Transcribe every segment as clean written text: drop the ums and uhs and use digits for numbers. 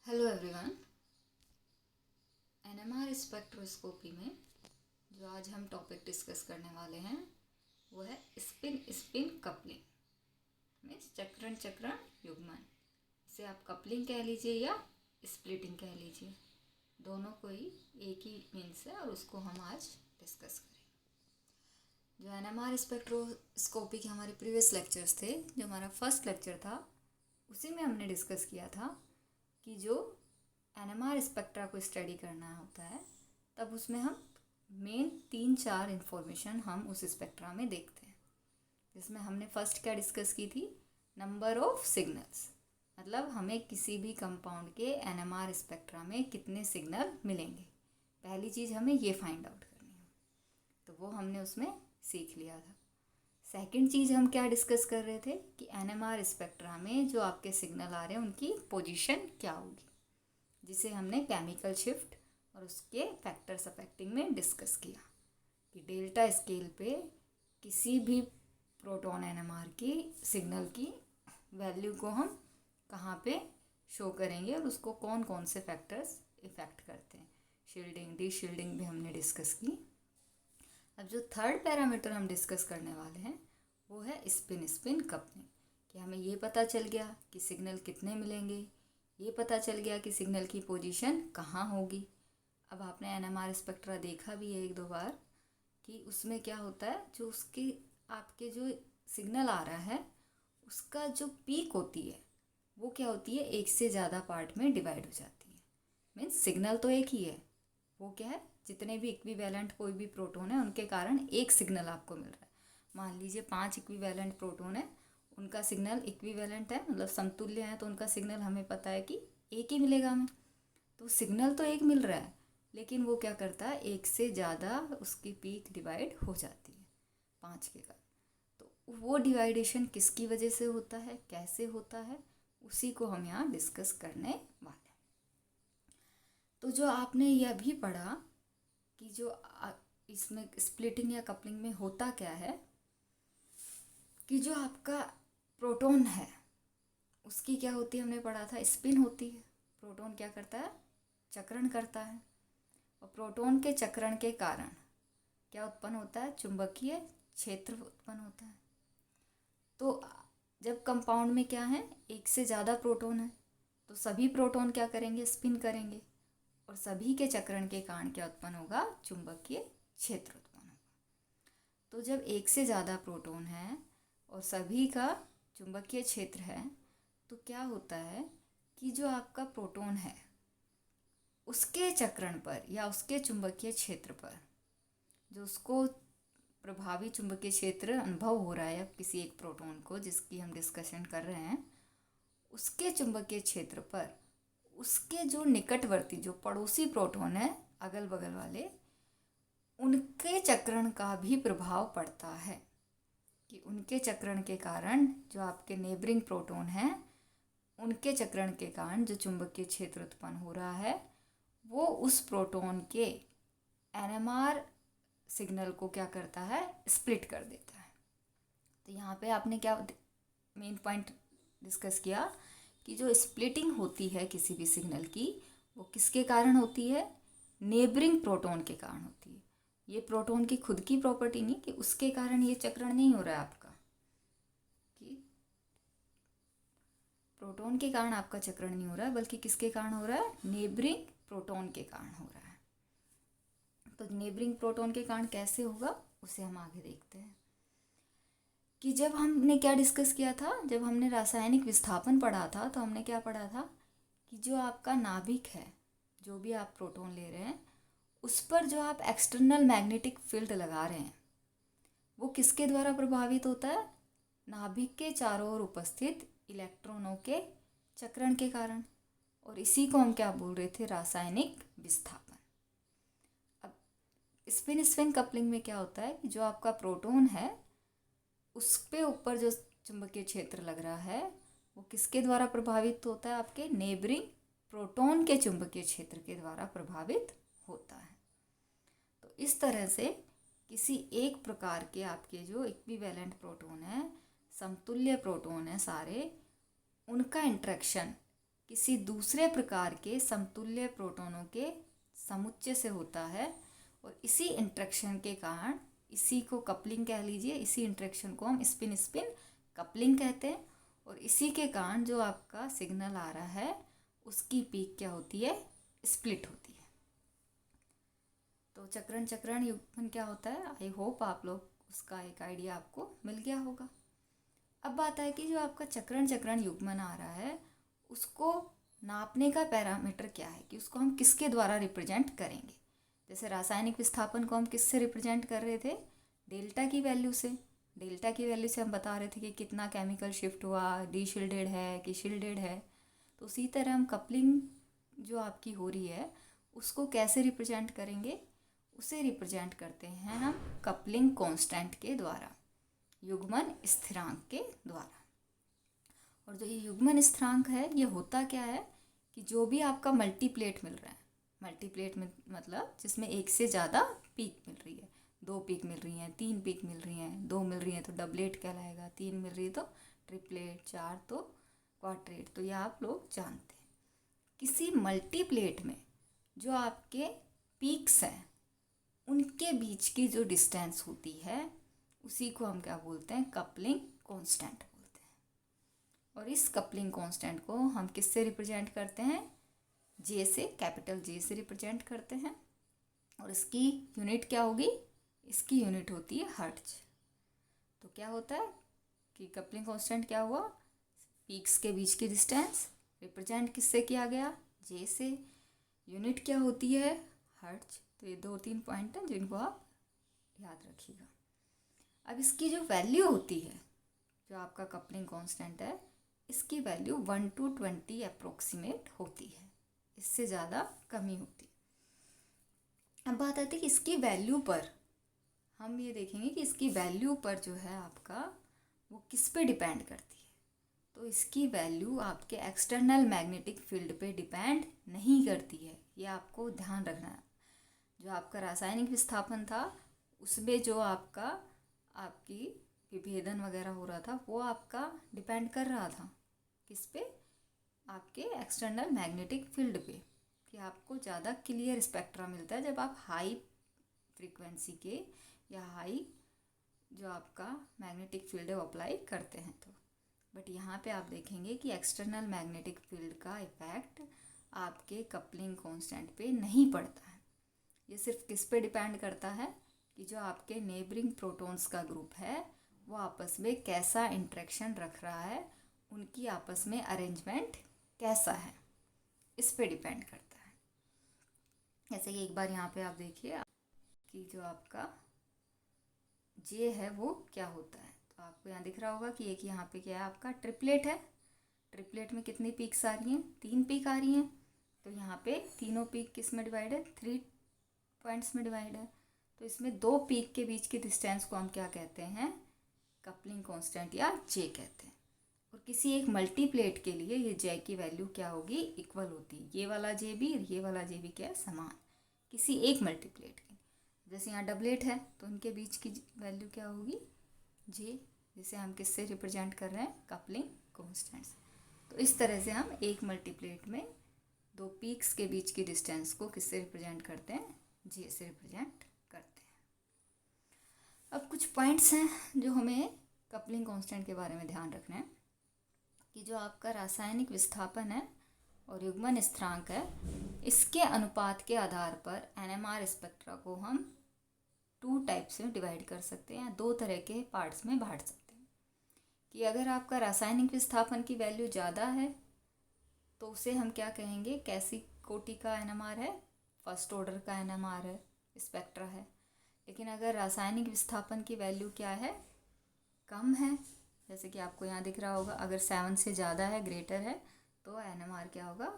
Hello everyone. NMR spectroscopy में जो आज हम टॉपिक डिस्कस करने वाले हैं वो है स्पिन स्पिन कपलिंग। मीन्स चक्रण चक्रण युग्मन। इसे आप कपलिंग कह लीजिए या स्प्लिटिंग कह लीजिए, दोनों को ही एक ही मीन्स है और उसको हम आज डिस्कस करेंगे। जो एनएमआर स्पेक्ट्रोस्कोपी के हमारे प्रीवियस लेक्चर्स थे, जो हमारा फर्स्ट लेक्चर था, उसी में हमने डिस्कस किया था कि जो एनएमआर स्पेक्ट्रा को स्टडी करना होता है तब उसमें हम मेन 3-4 इन्फॉर्मेशन हम उस स्पेक्ट्रा में देखते हैं। जिसमें हमने फर्स्ट क्या डिस्कस की थी, नंबर ऑफ सिग्नल्स, मतलब हमें किसी भी कंपाउंड के एनएमआर स्पेक्ट्रा में कितने सिग्नल मिलेंगे, पहली चीज़ हमें ये फाइंड आउट करनी है। तो वो हमने उसमें सीख लिया था। सेकंड चीज़ हम क्या डिस्कस कर रहे थे कि एनएमआर स्पेक्ट्रा में जो आपके सिग्नल आ रहे हैं उनकी पोजीशन क्या होगी, जिसे हमने केमिकल शिफ्ट और उसके फैक्टर्स अफेक्टिंग में डिस्कस किया कि डेल्टा स्केल पे किसी भी प्रोटॉन एनएमआर की सिग्नल की वैल्यू को हम कहाँ पे शो करेंगे और उसको कौन कौन से फैक्टर्स इफ़ेक्ट करते हैं। शील्डिंग, डी शील्डिंग भी हमने डिस्कस की। अब जो थर्ड पैरामीटर हम डिस्कस करने वाले हैं वो है स्पिन स्पिन कपलिंग। कि हमें ये पता चल गया कि सिग्नल कितने मिलेंगे, ये पता चल गया कि सिग्नल की पोजीशन कहाँ होगी। अब आपने एनएमआर स्पेक्ट्रा देखा भी है एक दो बार कि उसमें क्या होता है, जो उसकी आपके जो सिग्नल आ रहा है उसका जो पीक होती है वो क्या होती है, एक से ज़्यादा पार्ट में डिवाइड हो जाती है। मीन्स सिग्नल तो एक ही है, वो क्या है, जितने भी इक्विवेलेंट कोई भी प्रोटॉन है उनके कारण एक सिग्नल आपको मिल रहा है। मान लीजिए 5 इक्विवेलेंट प्रोटॉन है, उनका सिग्नल इक्विवेलेंट है, मतलब समतुल्य है, तो उनका सिग्नल हमें पता है कि एक ही मिलेगा हमें। तो सिग्नल तो एक मिल रहा है, लेकिन वो क्या करता है, एक से ज़्यादा उसकी पीक डिवाइड हो जाती है 5 के कारण। तो वो डिवाइडेशन किसकी वजह से होता है, कैसे होता है, उसी को हम यहाँ डिस्कस करने वाले हैं। तो जो आपने यह भी पढ़ा कि जो इसमें स्प्लिटिंग या कपलिंग में होता क्या है कि जो आपका प्रोटॉन है उसकी क्या होती है, हमने पढ़ा था, स्पिन होती है। प्रोटॉन क्या करता है, चक्रण करता है, और प्रोटॉन के चक्रण के कारण क्या उत्पन्न होता है, चुंबकीय क्षेत्र उत्पन्न होता है। तो जब कंपाउंड में क्या है, एक से ज़्यादा प्रोटॉन है तो सभी प्रोटॉन क्या करेंगे, स्पिन करेंगे, और सभी के चक्रण के कारण क्या उत्पन्न होगा, चुंबकीय क्षेत्र उत्पन्न होगा। तो जब एक से ज़्यादा प्रोटॉन है और सभी का चुंबकीय क्षेत्र है तो क्या होता है कि जो आपका प्रोटॉन है उसके चक्रण पर या उसके चुंबकीय क्षेत्र पर जो उसको प्रभावी चुंबकीय क्षेत्र अनुभव हो रहा है किसी एक प्रोटॉन को जिसकी हम डिस्कशन कर रहे हैं, उसके चुंबकीय क्षेत्र पर उसके जो निकटवर्ती जो पड़ोसी प्रोटॉन है अगल बगल वाले, उनके चक्रण का भी प्रभाव पड़ता है। कि उनके चक्रण के कारण जो आपके नेबरिंग प्रोटॉन हैं उनके चक्रण के कारण जो चुंबकीय क्षेत्र उत्पन्न हो रहा है वो उस प्रोटॉन के एनएमआर सिग्नल को क्या करता है, स्प्लिट कर देता है। तो यहाँ पे आपने क्या मेन पॉइंट डिस्कस किया कि जो स्प्लिटिंग होती है किसी भी सिग्नल की वो किसके कारण होती है, नेबरिंग प्रोटॉन के कारण होती है। ये प्रोटॉन की खुद की प्रॉपर्टी नहीं कि उसके कारण ये चक्रण नहीं हो रहा है आपका, कि प्रोटॉन के कारण आपका चक्रण नहीं हो रहा है, बल्कि किसके कारण हो रहा है, नेबरिंग प्रोटॉन के कारण हो रहा है। तो नेबरिंग प्रोटॉन के कारण कैसे होगा उसे हम आगे देखते हैं। कि जब हमने क्या डिस्कस किया था, जब हमने रासायनिक विस्थापन पढ़ा था तो हमने क्या पढ़ा था कि जो आपका नाभिक है, जो भी आप प्रोटॉन ले रहे हैं उस पर जो आप एक्सटर्नल मैग्नेटिक फील्ड लगा रहे हैं वो किसके द्वारा प्रभावित होता है, नाभिक के चारों ओर उपस्थित इलेक्ट्रॉनों के चक्रण के कारण। और इसी को हम क्या बोल रहे थे, रासायनिक विस्थापन। अब स्पिन स्पिन कपलिंग में क्या होता है कि जो आपका प्रोटॉन है उस पे ऊपर जो चुंबकीय क्षेत्र लग रहा है वो किसके द्वारा प्रभावित होता है, आपके नेबरिंग प्रोटॉन के चुंबकीय क्षेत्र के द्वारा प्रभावित होता है। तो इस तरह से किसी एक प्रकार के आपके जो इक्विवेलेंट प्रोटॉन है, समतुल्य प्रोटॉन है सारे, उनका इंटरेक्शन किसी दूसरे प्रकार के समतुल्य प्रोटॉनों के समुच्चय से होता है और इसी इंटरेक्शन के कारण, इसी को कपलिंग कह लीजिए, इसी इंटरेक्शन को हम स्पिन स्पिन कपलिंग कहते हैं। और इसी के कारण जो आपका सिग्नल आ रहा है उसकी पीक क्या होती है, स्प्लिट होती है। तो चक्रण चक्रण युग्मन क्या होता है, आई होप आप लोग उसका एक आइडिया आपको मिल गया होगा। अब बात है कि जो आपका चक्रण चक्रण युग्मन आ रहा है उसको नापने का पैरामीटर क्या है, कि उसको हम किसके द्वारा रिप्रेजेंट करेंगे। जैसे रासायनिक विस्थापन को हम किससे रिप्रेजेंट कर रहे थे, डेल्टा की वैल्यू से। डेल्टा की वैल्यू से हम बता रहे थे कि कितना केमिकल शिफ्ट हुआ, डीशिल्डेड है कि शिल्डेड है। तो उसी तरह हम कपलिंग जो आपकी हो रही है उसको कैसे रिप्रेजेंट करेंगे, उसे रिप्रेजेंट करते हैं हम कपलिंग कांस्टेंट के द्वारा, युग्मन स्थिरांक के द्वारा। और जो ये युग्मन स्थिरांक है ये होता क्या है कि जो भी आपका मल्टीप्लेट मिल रहा है, मल्टीप्लेट में मतलब जिसमें एक से ज़्यादा पीक मिल रही है, 2 पीक मिल रही हैं, 3 पीक मिल रही हैं, 2 मिल रही हैं तो डबलेट कहलाएगा, 3 मिल रही है तो ट्रिपलेट, 4 तो क्वाड्रेट। तो ये आप लोग जानते हैं। किसी मल्टीप्लेट में जो आपके पीक्स हैं उनके बीच की जो डिस्टेंस होती है उसी को हम क्या बोलते हैं, कपलिंग कांस्टेंट बोलते हैं। और इस कपलिंग कांस्टेंट को हम किससे रिप्रेजेंट करते हैं, जे से, कैपिटल जे से रिप्रेजेंट करते हैं। और इसकी यूनिट क्या होगी, इसकी यूनिट होती है हर्ट्ज। तो क्या होता है कि कपलिंग कांस्टेंट क्या हुआ, पीक्स के बीच की डिस्टेंस रिप्रेजेंट किससे किया गया, जे से, यूनिट क्या होती है हर्ट्ज। तो ये 2-3 पॉइंट हैं जिनको आप याद रखिएगा। अब इसकी जो वैल्यू होती है, जो आपका कपलिंग कांस्टेंट है, इसकी वैल्यू 1 to 20 अप्रोक्सीमेट होती है, इससे ज़्यादा कमी होती है। अब बात आती है कि इसकी वैल्यू पर हम ये देखेंगे कि इसकी वैल्यू पर जो है आपका वो किस पे डिपेंड करती है। तो इसकी वैल्यू आपके एक्सटर्नल मैग्नेटिक फील्ड पे डिपेंड नहीं करती है, ये आपको ध्यान रखना है। जो आपका रासायनिक विस्थापन था उसमें जो आपकी विभेदन वगैरह हो रहा था वो आपका डिपेंड कर रहा था किस पे, आपके एक्सटर्नल मैग्नेटिक फील्ड पे, कि आपको ज़्यादा क्लियर स्पेक्ट्रा मिलता है जब आप हाई फ्रीक्वेंसी के या हाई जो आपका मैग्नेटिक फील्ड है वो अप्लाई करते हैं। तो बट यहाँ पे आप देखेंगे कि एक्सटर्नल मैग्नेटिक फील्ड का इफेक्ट आपके कपलिंग कांस्टेंट पे नहीं पड़ता है। ये सिर्फ किस पे डिपेंड करता है कि जो आपके नेबरिंग प्रोटॉन्स का ग्रुप है वो आपस में कैसा इंटरेक्शन रख रहा है, उनकी आपस में अरेंजमेंट कैसा है, इस पे डिपेंड करता है। जैसे कि एक बार यहाँ पे आप देखिए कि जो आपका जे है वो क्या होता है। तो आपको यहाँ दिख रहा होगा कि एक यहाँ पे क्या है, आपका ट्रिपलेट है। ट्रिपलेट में कितनी पीक्स आ रही हैं, 3 पीक आ रही हैं। तो यहाँ पे तीनों पीक किस में डिवाइड है, 3 पॉइंट्स में डिवाइड है। तो इसमें 2 पीक के बीच की डिस्टेंस को हम क्या कहते हैं, कपलिंग कांस्टेंट या जे कहते हैं। और किसी एक मल्टीप्लेट के लिए ये जे की वैल्यू क्या होगी, इक्वल होती है। ये वाला जे भी और ये वाला जे भी क्या है, समान, किसी एक मल्टीप्लेट की। जैसे यहाँ डबलेट है तो उनके बीच की वैल्यू क्या होगी, जे, जिसे हम किससे रिप्रेजेंट कर रहे हैं, कपलिंग कांस्टेंट्स। तो इस तरह से हम एक मल्टीप्लेट में 2 पीक्स के बीच की डिस्टेंस को किससे रिप्रेजेंट करते हैं, जे से रिप्रेजेंट करते हैं। अब कुछ पॉइंट्स हैं जो हमें कपलिंग कांस्टेंट के बारे में ध्यान रखना है कि जो आपका रासायनिक विस्थापन है और युग्मन स्थिरांक है, इसके अनुपात के आधार पर एनएमआर स्पेक्ट्रा को हम 2 टाइप्स में डिवाइड कर सकते हैं, 2 तरह के पार्ट्स में बांट सकते हैं। कि अगर आपका रासायनिक विस्थापन की वैल्यू ज़्यादा है तो उसे हम क्या कहेंगे, कैसी कोटि का एनएमआर है, फर्स्ट ऑर्डर का एनएमआर है, स्पेक्ट्रा है। लेकिन अगर रासायनिक विस्थापन की वैल्यू क्या है, कम है, जैसे कि आपको यहाँ दिख रहा होगा, अगर 7 से ज़्यादा है, ग्रेटर है, तो एनएमआर क्या होगा,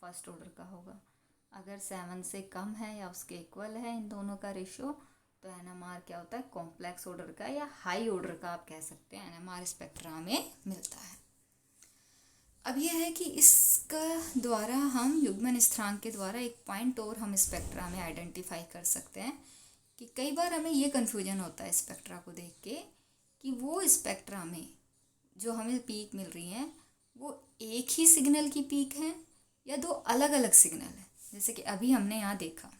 फर्स्ट ऑर्डर का होगा। अगर 7 से कम है या उसके इक्वल है इन दोनों का रेशियो, तो एनएमआर क्या होता है, कॉम्प्लेक्स ऑर्डर का या हाई ऑर्डर का आप कह सकते हैं, एनएमआर स्पेक्ट्रा में मिलता है। अब यह है कि इसका द्वारा हम युग्मन स्थिरांक के द्वारा एक पॉइंट और हम स्पेक्ट्रा में आइडेंटिफाई कर सकते हैं कि कई बार हमें ये कन्फ्यूजन होता है स्पेक्ट्रा को देख के कि वो स्पेक्ट्रा में जो हमें पीक मिल रही हैं वो एक ही सिग्नल की पीक है या दो अलग अलग सिग्नल है। जैसे कि अभी हमने यहाँ देखा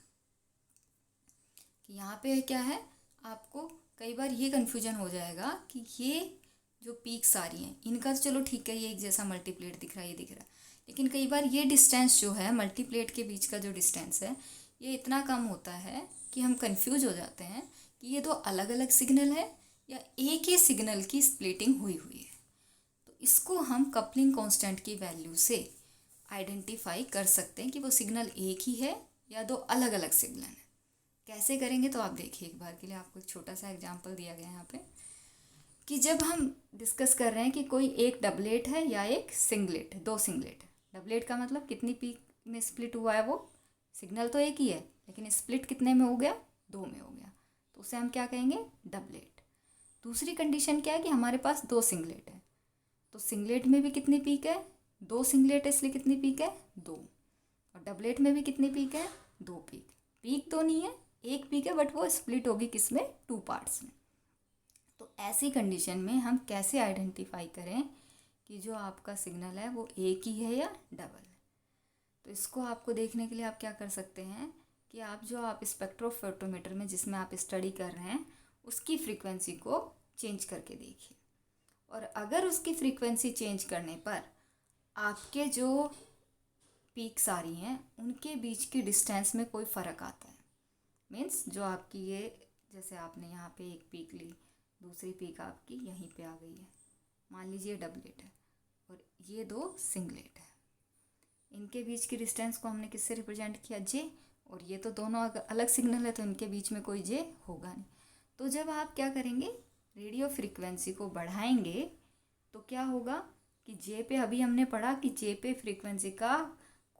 कि यहाँ पे क्या है, आपको कई बार ये कन्फ्यूजन हो जाएगा कि ये जो पीक्स आ रही हैं इनका तो चलो ठीक है, ये एक जैसा मल्टीप्लेट दिख रहा है, ये दिख रहा है, लेकिन कई बार ये डिस्टेंस जो है मल्टीप्लेट के बीच का जो डिस्टेंस है ये इतना कम होता है कि हम कंफ्यूज हो जाते हैं कि ये दो अलग अलग सिग्नल है या एक ही सिग्नल की स्प्लिटिंग हुई हुई है। तो इसको हम कपलिंग कांस्टेंट की वैल्यू से आइडेंटिफाई कर सकते हैं कि वो सिग्नल एक ही है या दो अलग अलग सिग्नल है। कैसे करेंगे तो आप देखिए, एक बार के लिए आपको एक छोटा सा एग्जांपल दिया गया है यहाँ पे कि जब हम डिस्कस कर रहे हैं कि कोई एक डबलेट है या एक सिंगलेट है, दो सिंगलेट है। डबलेट का मतलब कितनी पीक में स्प्लिट हुआ है, वो सिग्नल तो एक ही है लेकिन स्प्लिट कितने में हो गया, दो में हो गया, तो उसे हम क्या कहेंगे, डबलेट। दूसरी कंडीशन क्या है कि हमारे पास दो सिंगलेट है, तो सिंगलेट में भी कितनी पीक है, दो सिंगलेट है इसलिए कितनी पीक है, दो। और डबलेट में भी कितनी पीक है, दो पीक। पीक तो नहीं है, एक पीक है, बट वो स्प्लिट होगी किसमें, टू पार्ट्स में। तो ऐसी कंडीशन में हम कैसे आइडेंटिफाई करें कि जो आपका सिग्नल है वो एक ही है या डबल है। तो इसको आपको देखने के लिए आप क्या कर सकते हैं कि आप स्पेक्ट्रोफोटोमीटर में जिसमें आप स्टडी कर रहे हैं उसकी फ्रीक्वेंसी को चेंज करके देखिए, और अगर उसकी फ्रीक्वेंसी चेंज करने पर आपके जो पीक्स आ रही हैं उनके बीच की डिस्टेंस में कोई फ़र्क आता है, मीन्स जो आपकी ये, जैसे आपने यहाँ पे एक पीक ली, दूसरी पीक आपकी यहीं पे आ गई है, मान लीजिए डबलेट है और ये दो सिंगलेट है, इनके बीच की डिस्टेंस को हमने किससे रिप्रेजेंट किया, जे, और ये तो दोनों अलग सिग्नल है तो इनके बीच में कोई जे होगा नहीं। तो जब आप क्या करेंगे, रेडियो फ्रीक्वेंसी को बढ़ाएंगे तो क्या होगा कि जे पे, अभी हमने पढ़ा कि जे पे फ्रीक्वेंसी का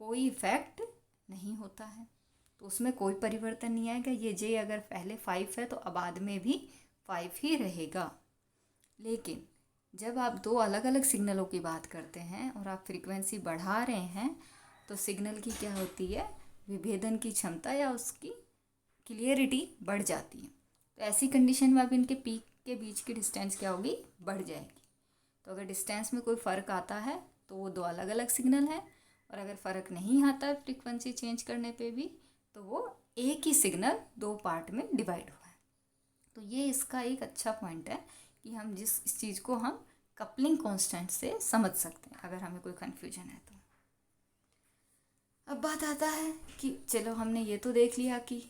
कोई इफेक्ट नहीं होता है, तो उसमें कोई परिवर्तन नहीं आएगा। ये जे अगर पहले 5 है तो अब बाद में भी 5 ही रहेगा। लेकिन जब आप दो अलग अलग सिग्नलों की बात करते हैं और आप फ्रीक्वेंसी बढ़ा रहे हैं तो सिग्नल की क्या होती है, विभेदन की क्षमता या उसकी क्लियरिटी बढ़ जाती है। तो ऐसी कंडीशन में अब इनके पीक के बीच की डिस्टेंस क्या होगी, बढ़ जाएगी। तो अगर डिस्टेंस में कोई फ़र्क आता है तो वो दो अलग अलग सिग्नल है, और अगर फ़र्क नहीं आता फ्रीक्वेंसी चेंज करने पे भी तो वो एक ही सिग्नल दो पार्ट में डिवाइड हुआ है। तो ये इसका एक अच्छा पॉइंट है कि हम इस चीज़ को हम कपलिंग कांस्टेंट से समझ सकते हैं अगर हमें कोई कन्फ्यूजन है तो। अब बात आता है कि चलो हमने ये तो देख लिया कि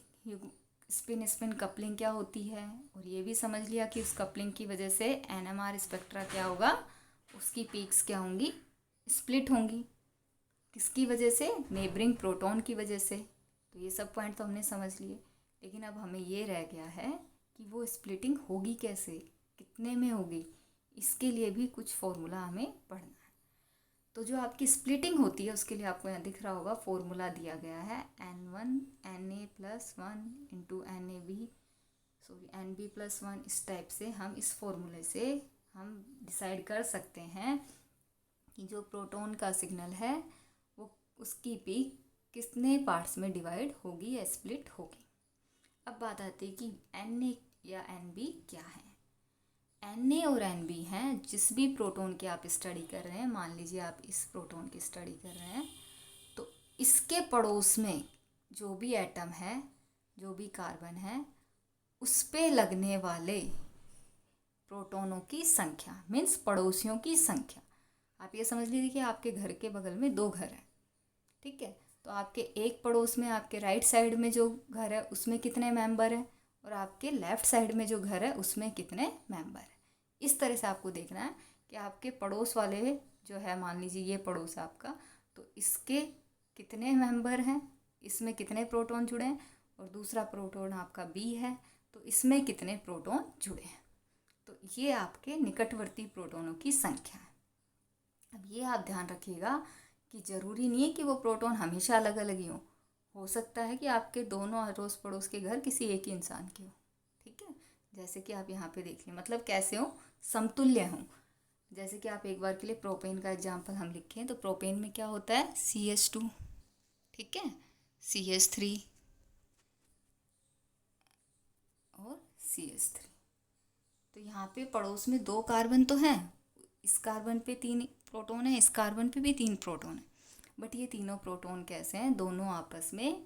स्पिन स्पिन कपलिंग क्या होती है, और ये भी समझ लिया कि उस कपलिंग की वजह से NMR स्पेक्ट्रा क्या होगा, उसकी पीक्स क्या होंगी, स्प्लिट होंगी। किसकी वजह से, नेबरिंग प्रोटॉन की वजह से। तो ये सब पॉइंट तो हमने समझ लिए, लेकिन अब हमें ये रह गया है कि वो स्प्लिटिंग होगी कैसे, कितने में होगी, इसके लिए भी कुछ फॉर्मूला हमें पढ़ना है। तो जो आपकी स्प्लिटिंग होती है उसके लिए आपको यहाँ दिख रहा होगा फॉर्मूला दिया गया है, N1 Na+1 इंटू NB+1। इस टाइप से हम इस फॉर्मूले से हम डिसाइड कर सकते हैं कि जो प्रोटॉन का सिग्नल है वो उसकी पीक कितने पार्ट्स में डिवाइड होगी या स्प्लिट होगी। अब बात आती है कि Na या Nb क्या है। Na और Nb हैं जिस भी प्रोटॉन की आप स्टडी कर रहे हैं, मान लीजिए आप इस प्रोटॉन की स्टडी कर रहे हैं, तो इसके पड़ोस में जो भी एटम है, जो भी कार्बन है, उस पे लगने वाले प्रोटॉनों की संख्या, मीन्स पड़ोसियों की संख्या। आप ये समझ लीजिए कि आपके घर के बगल में दो घर हैं, ठीक है, तो आपके एक पड़ोस में आपके राइट साइड में जो घर है उसमें कितने मेंबर हैं, और आपके लेफ़्ट साइड में जो घर है उसमें कितने मेंबर हैं। इस तरह से आपको देखना है कि आपके पड़ोस वाले जो है, मान लीजिए ये पड़ोस आपका, तो इसके कितने मेंबर हैं, इसमें कितने प्रोटॉन जुड़े हैं, और दूसरा प्रोटॉन आपका बी है तो इसमें कितने प्रोटॉन जुड़े हैं। तो ये आपके निकटवर्ती प्रोटॉनों की संख्या है। अब ये आप ध्यान रखिएगा कि ज़रूरी नहीं है कि वो प्रोटॉन हमेशा अलग अलग ही हो सकता है कि आपके दोनों अड़ोस पड़ोस के घर किसी एक ही इंसान के हो, ठीक है, जैसे कि आप यहाँ पे देखिए, मतलब कैसे हो, समतुल्य हों। जैसे कि आप एक बार के लिए प्रोपेन का एग्जांपल हम लिखें तो प्रोपेन में क्या होता है, CH2, ठीक है, CH3 और CH3। तो यहाँ पे पड़ोस में दो कार्बन तो हैं, इस कार्बन पे 3 प्रोटॉन है, इस कार्बन पे भी 3 प्रोटॉन है, बट ये तीनों प्रोटॉन कैसे हैं, दोनों आपस में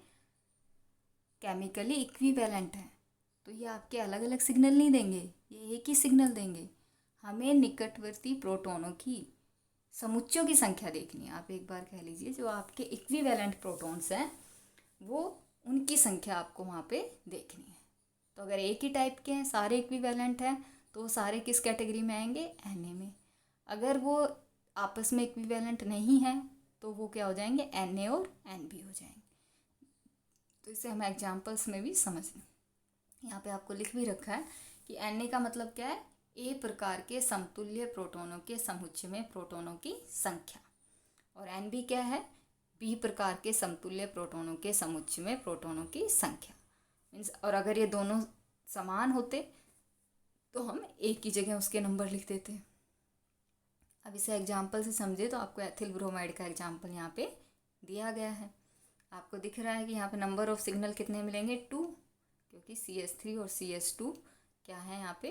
केमिकली इक्विवेलेंट हैं। तो ये आपके अलग अलग सिग्नल नहीं देंगे, ये एक ही सिग्नल देंगे। हमें निकटवर्ती प्रोटॉनों की समुच्चयों की संख्या देखनी है। आप एक बार कह लीजिए जो आपके इक्विवेलेंट प्रोटॉन्स हैं वो उनकी संख्या आपको वहाँ पे देखनी है। तो अगर एक ही टाइप के हैं, सारे इक्विवेलेंट हैं, तो वो सारे किस कैटेगरी में आएंगे, Na में। अगर वो आपस में इक्विवेलेंट नहीं है तो वो क्या हो जाएंगे, Na और Nb हो जाएंगे। तो इसे हम एग्जाम्पल्स में भी समझ लें। यहाँ पे आपको लिख भी रखा है कि Na का मतलब क्या है, ए प्रकार के समतुल्य प्रोटॉनों के समुच्चय में प्रोटॉनों की संख्या, और Nb क्या है, बी प्रकार के समतुल्य प्रोटॉनों के समुच्चय में प्रोटॉनों की संख्या। मीन्स और अगर ये दोनों समान होते तो हम एक ही जगह उसके नंबर लिख देते। अब इसे एग्जाम्पल से समझे तो आपको एथिल ब्रोमाइड का एग्जाम्पल यहाँ पे दिया गया है। आपको दिख रहा है कि यहाँ पे नंबर ऑफ सिग्नल कितने मिलेंगे, 2, क्योंकि CH3 और CH2 क्या है यहाँ पे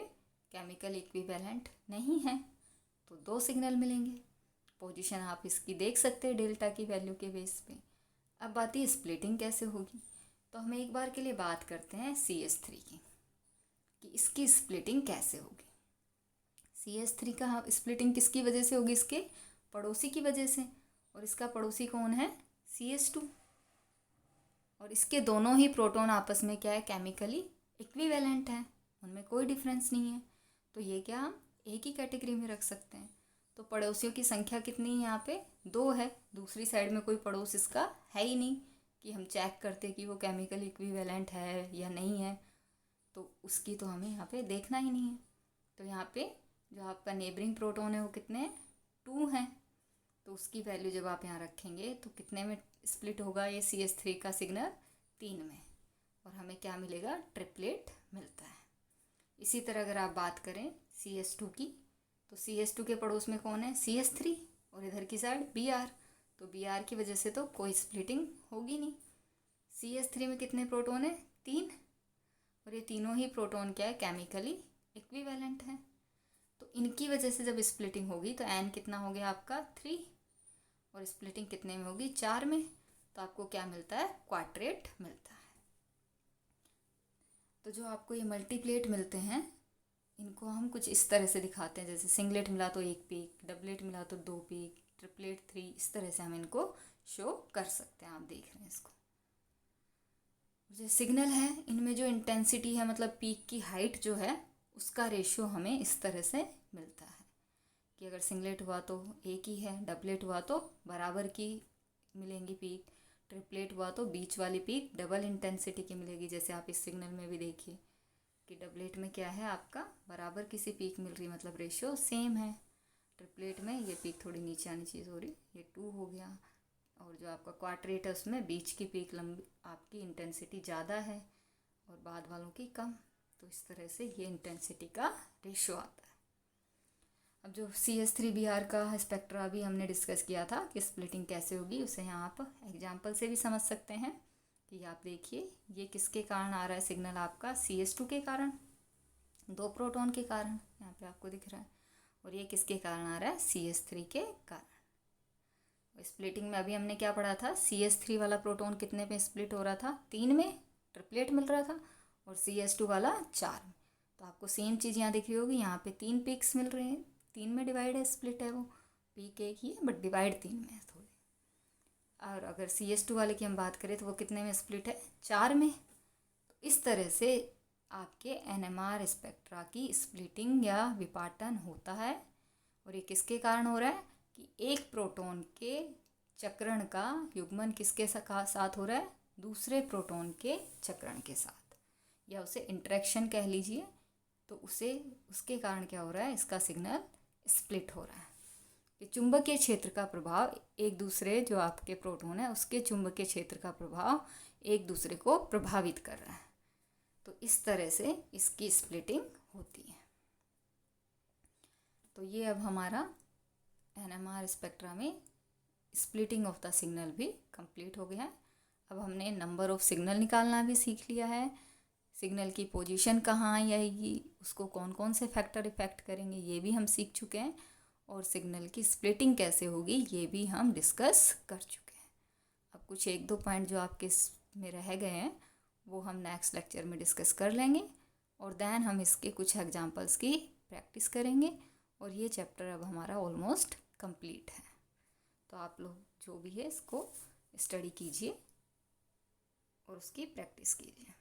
केमिकल इक्विवेलेंट नहीं है, तो 2 सिग्नल मिलेंगे। पोजीशन आप इसकी देख सकते हैं डेल्टा की वैल्यू के बेस पे। अब बात है स्प्लिटिंग कैसे होगी, तो हम एक बार के लिए बात करते हैं CH3 की कि इसकी स्प्लिटिंग कैसे होगी। CH3 का स्प्लिटिंग किसकी वजह से होगी, इसके पड़ोसी की वजह से, और इसका पड़ोसी कौन है, CH2। और इसके दोनों ही प्रोटॉन आपस में क्या है, केमिकली इक्विवेलेंट है, उनमें कोई डिफरेंस नहीं है, तो ये क्या हम एक ही कैटेगरी में रख सकते हैं। तो पड़ोसियों की संख्या कितनी है, यहाँ पे 2 है। दूसरी साइड में कोई पड़ोस इसका है ही नहीं कि हम चेक करते कि वो केमिकल इक्विवेलेंट है या नहीं है, तो उसकी तो हमें यहाँ पे देखना ही नहीं है। तो यहाँ पे जो आपका नेबरिंग प्रोटॉन है वो कितने हैं, 2 हैं, तो उसकी वैल्यू जब आप यहाँ रखेंगे तो कितने में स्प्लिट होगा ये CH3 का सिग्नल, 3 में, और हमें क्या मिलेगा, ट्रिपलेट मिलता है। इसी तरह अगर आप बात करें CH2 की, तो CH2 के पड़ोस में कौन है, CH3, और इधर की साइड Br, तो Br की वजह से तो कोई स्प्लिटिंग होगी नहीं। CH3 में कितने प्रोटॉन है, 3, और ये तीनों ही प्रोटॉन क्या है, केमिकली इक्विवेलेंट है, तो इनकी वजह से जब स्प्लिटिंग होगी तो N कितना हो गया आपका, 3, और स्प्लिटिंग कितने में होगी, 4 में, तो आपको क्या मिलता है, क्वाड्रेट मिलता है। तो जो आपको ये मल्टीप्लेट मिलते हैं इनको हम कुछ इस तरह से दिखाते हैं, जैसे सिंगलेट मिला तो 1 पीक, डबलेट मिला तो 2 पीक, ट्रिपलेट 3, इस तरह से हम इनको शो कर सकते हैं। आप देख रहे हैं इसको, जो सिग्नल है इनमें जो इंटेंसिटी है, मतलब पीक की हाइट जो है उसका रेशियो हमें इस तरह से मिलता है कि अगर सिंगलेट हुआ तो एक ही है, डबलेट हुआ तो बराबर की मिलेंगी पीक, ट्रिपलेट हुआ तो बीच वाली पीक डबल इंटेंसिटी की मिलेगी। जैसे आप इस सिग्नल में भी देखिए कि डबलेट में क्या है, आपका बराबर किसी पीक मिल रही, मतलब रेशियो सेम है। ट्रिपलेट में ये पीक थोड़ी नीचे आनी चाहिए, सॉरी, ये 2 हो गया, और जो आपका क्वाड्रेट है उसमें बीच की पीक लंबी आपकी इंटेंसिटी ज़्यादा है और बाद वालों की कम, तो इस तरह से ये इंटेंसिटी का रेशियो आता है। अब जो CH3Br का स्पेक्ट्रा भी हमने डिस्कस किया था कि स्प्लिटिंग कैसे होगी, उसे यहाँ आप एग्जाम्पल से भी समझ सकते हैं कि आप देखिए ये किसके कारण आ रहा है सिग्नल, आपका CH2 के कारण, 2 प्रोटॉन के कारण, यहाँ पे आपको दिख रहा है, और ये किसके कारण आ रहा है, CH3 के कारण। स्प्लिटिंग में अभी हमने क्या पढ़ा था, CH3 वाला प्रोटॉन कितने पे स्प्लिट हो रहा था, 3 में ट्रिपलेट मिल रहा था, और CH2 वाला 4 में। तो आपको सेम चीज़ यहाँ दिख रही होगी, यहाँ पे 3 पीक्स मिल रहे हैं, 3 में डिवाइड है, स्प्लिट है, वो पीक एक ही है बट डिवाइड 3 में है थोड़ी। और अगर CH2 वाले की हम बात करें तो वो कितने में स्प्लिट है, 4 में। तो इस तरह से आपके NMR स्पेक्ट्रा की स्प्लिटिंग या विपाटन होता है, और ये किसके कारण हो रहा है कि एक प्रोटॉन के चक्रण का युग्मन किसके साथ हो रहा है, दूसरे प्रोटॉन के चक्रण के साथ, या उसे इंटरेक्शन कह लीजिए, तो उसे उसके कारण क्या हो रहा है, इसका सिग्नल स्प्लिट हो रहा है। कि चुंबकीय क्षेत्र का प्रभाव एक दूसरे, जो आपके प्रोटॉन है उसके चुंबकीय क्षेत्र का प्रभाव एक दूसरे को प्रभावित कर रहा है, तो इस तरह से इसकी स्प्लिटिंग होती है। तो ये अब हमारा NMR स्पेक्ट्रा में स्प्लिटिंग ऑफ द सिग्नल भी कंप्लीट हो गया है। अब हमने नंबर ऑफ सिग्नल निकालना भी सीख लिया है, सिग्नल की पोजीशन कहाँ आएगी, उसको कौन कौन से फैक्टर इफेक्ट करेंगे ये भी हम सीख चुके हैं, और सिग्नल की स्प्लिटिंग कैसे होगी ये भी हम डिस्कस कर चुके हैं। अब कुछ 1-2 पॉइंट जो आपके में रह गए हैं वो हम नेक्स्ट लेक्चर में डिस्कस कर लेंगे और देन हम इसके कुछ एग्जांपल्स की प्रैक्टिस करेंगे और ये चैप्टर अब हमारा ऑलमोस्ट कंप्लीट है। तो आप लोग जो भी है इसको स्टडी कीजिए और उसकी प्रैक्टिस कीजिए।